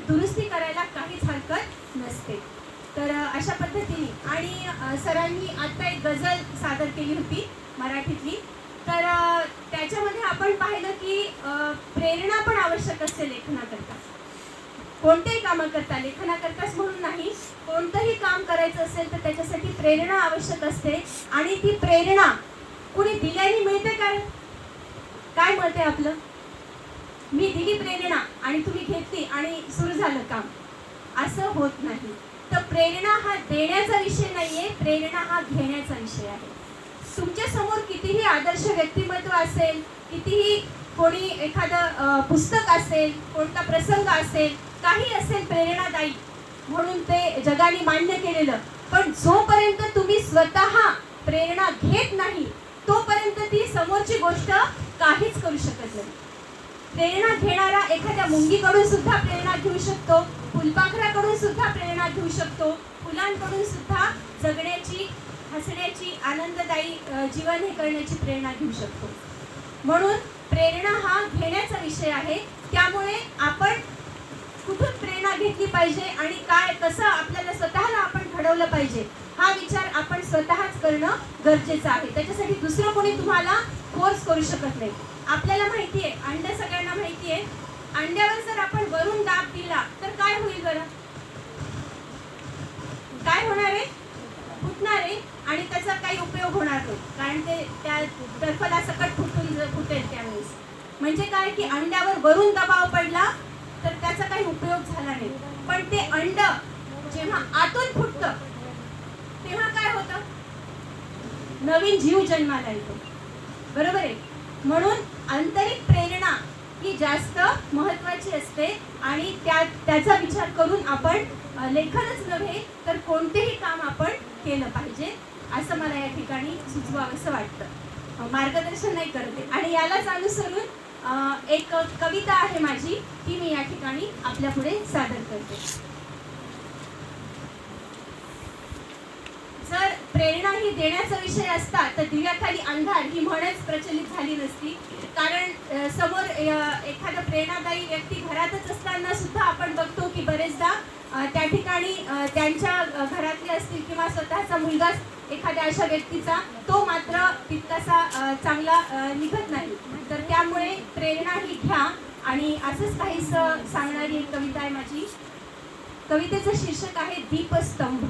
दुरुस्ती करायला काहीच हरकत नसते. तर अशा पद्धतीने आणि सरांनी आत्ता एक गझल सादर केली होती मराठीतली. तर त्याच्यामध्ये आपण पाहिलं की प्रेरणा पण आवश्यक असते लेखनाकरता. कोणतेही कामं करता, लेखनाकरताच म्हणून नाही, कोणतंही काम करायचं असेल तर त्याच्यासाठी प्रेरणा आवश्यक असते. आणि ती प्रेरणा कुणी दिल्याने मिळते काय? काय मत आहे आपलं? मी दिली प्रेरणा आणि तुम्ही घेतली आणि सुरू झालं काम, असं होत नाही. तर प्रेरणा हा देण्याचा विषय नाहीये, प्रेरणा हा घेण्याचा विषय आहे. तुमच्या समोर कितीही आदर्श व्यक्तिमत्व असेल, कितीही कोणी एखादं पुस्तक असेल, कोणता प्रसंग असेल, काही असेल प्रेरणादायी म्हणून ते जगाने मान्य केलेलं, पण जोपर्यंत तुम्ही स्वतः प्रेरणा घेत नाही तोपर्यंत ती समोरची गोष्ट काहीच करू शकत नाही. प्रेरणा घेणारा एखाद्या मुंगीकडून सुद्धा प्रेरणा घेऊ शकतो, फुलपाखराकडून सुद्धा प्रेरणा घेऊ शकतो, फुलांकडून सुद्धा जगण्याची, हसण्याची, आनंददायी जीवन हे करण्याची प्रेरणा घेऊ शकतो. म्हणून प्रेरणा हा घेण्याचा विषय आहे. त्यामुळे आपण कुठून प्रेरणा घेतली पाहिजे आणि काय, कसं आपल्याला स्वतःला आपण घडवलं पाहिजे, हा विचार आपण स्वतःच करणं गरजेचं आहे. त्याच्यासाठी दुसरं कोणी तुम्हाला फोर्स करू शकत नाही. आपल्याला माहिती आहे, अंड सगळ्यांना माहिती आहे, अंड्यावर जर आपण वरून दाब दिला तर काय होईल बरं? काय होणार आहे? फुटणार आहे आणि त्याचा काही उपयोग होणार नाही, कारण ते त्या टरफला सकट फुटेल त्यावेळेस. म्हणजे काय की अंड्यावर वरून दबाव पडला तर त्याचा काही उपयोग झाला नाही. पण ते अंड जेव्हा आतून फुटतं तेव्हा काय होतं? नवीन जीव जन्माला येतो, बरोबर आहे. म्हणून आंतरिक प्रेरणा ही जास्त महत्त्वाची असते आणि त्याचा विचार करून आपण लेखनच नव्हे तर कोणतेही काम आपण केलं पाहिजे, असं मला या ठिकाणी सुचवावंसं वाटतं. मार्गदर्शन नाही करते. आणि यालाच अनुसरून एक कविता आहे माझी, ती मी या ठिकाणी आपल्या पुढे सादर करते. जर प्रेरणा ही देण्याचा विषय असता तर दिव्याखाली अंधार ही म्हणच प्रचलित झाली नसती. कारण समोर एखादा प्रेरणादायी व्यक्ती घरातच असताना सुद्धा आपण बघतो की बरेचदा त्या ठिकाणी त्यांच्या घरातले असतील किंवा स्वतःचा मुलगाच एखाद्या अशा व्यक्तीचा, तो मात्र तितकासा चांगला निघत नाही. तर त्यामुळे प्रेरणा ही घ्या. आणि असंच काहीच सांगणारी एक कविता आहे माझी. कवितेचं शीर्षक आहे दीपस्तंभ.